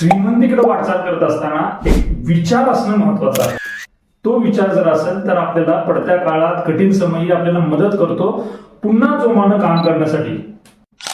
श्रीमंतीकडे वाटचाल करत असताना एक विचार असणं महत्वाचं आहे. तो विचार जर असेल तर आपल्याला पडत्या काळात कठीण समयी आपल्याला मदत करतो पुन्हा जोमानं काम करण्यासाठी.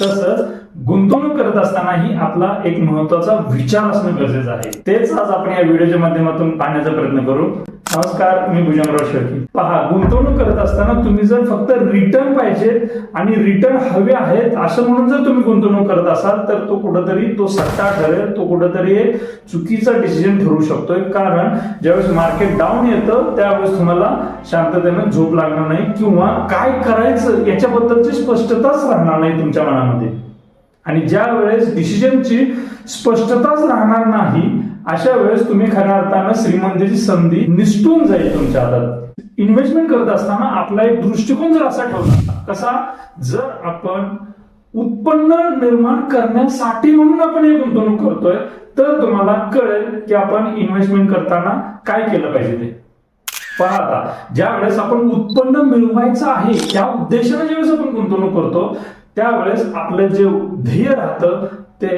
तसंच गुंतवणूक करत असतानाही आपला एक महत्वाचा विचार असणं गरजेचं आहे. तेच आज आपण या व्हिडिओच्या माध्यमातून पाहण्याचा प्रयत्न करू. नमस्कार, मी भुजंगराव शेळके. पहा, गुंतवणूक करत असताना तुम्ही जर फक्त रिटर्न पाहिजे आणि रिटर्न हवे आहेत असं म्हणून जर तुम्ही गुंतवणूक करत असाल तर तो कुठंतरी तो सट्टा ठरेल, तो कुठंतरी एक चुकीचा डिसिजन ठरू शकतोय. कारण ज्यावेळेस मार्केट डाऊन येतं त्यावेळेस तुम्हाला शांततेने झोप लागणार नाही किंवा काय करायचं याच्याबद्दलची स्पष्टताच राहणार नाही तुमच्या मनामध्ये. आणि ज्या वेळेस डिसिजनची स्पष्टताच राहणार नाही अशा वेळेस तुम्ही खऱ्या अर्थानं श्रीमंतीची संधी निसटून जाईल तुमच्या हातात. इन्व्हेस्टमेंट करत असताना आपला एक दृष्टिकोन जर असा ठेवला कसा, जर आपण उत्पन्न निर्माण करण्यासाठी म्हणून आपण हे गुंतवणूक करतोय तर तुम्हाला कळेल की आपण इन्व्हेस्टमेंट करताना काय केलं पाहिजे ते. पहा, आता ज्या वेळेस आपण उत्पन्न मिळवायचं आहे त्या उद्देशाने ज्यावेळेस आपण गुंतवणूक करतो त्यावेळेस आपलं जे ध्येय राहतं ते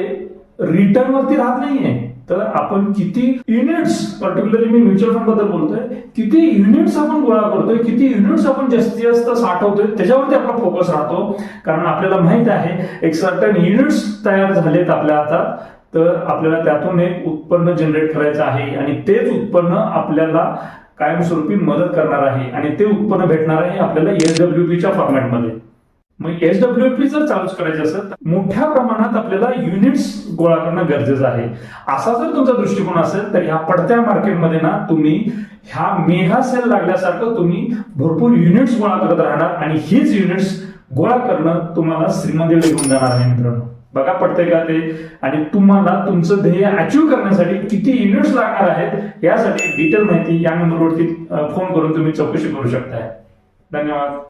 रिटर्न वरती राहत नाहीये, तर आपण किती युनिट्स, पर्टिक्युलरली मी म्युच्युअल फंड बद्दल बोलतोय, किती युनिट्स आपण गोळा करतोय, किती युनिट्स आपण जास्तीत जास्त साठवतोय त्याच्यावरती आपला फोकस राहतो. कारण आपल्याला माहित आहे एक सर्टन युनिट्स तयार झालेत आपल्या हातात, तर आपल्याला त्यातून एक उत्पन्न जनरेट करायचं आहे आणि तेच उत्पन्न आपल्याला कायमस्वरूपी मदत करणार आहे आणि ते उत्पन्न भेटणार आहे आपल्याला SWP च्या फॉर्मॅटमध्ये. मग SWP जर चालूच करायचं असेल तर मोठ्या प्रमाणात आपल्याला युनिट्स गोळा करणं गरजेचं आहे. असा जर तुमचा दृष्टिकोन असेल तर ह्या पडत्या मार्केटमध्ये ना तुम्ही ह्या मेगा सेल लागल्यासारखं तुम्ही भरपूर युनिट्स गोळा करत राहणार आणि हीच युनिट्स गोळा करणं तुम्हाला श्रीमंतीकडे घेऊन जाणार आहे. मित्रांनो, बघा पडतंय का ते? आणि तुम्हाला तुमचं ध्येय अचीव्ह करण्यासाठी किती युनिट्स लागणार आहेत यासाठी डिटेल माहिती या नंबरवरती फोन करून तुम्ही चौकशी करू शकताय. धन्यवाद.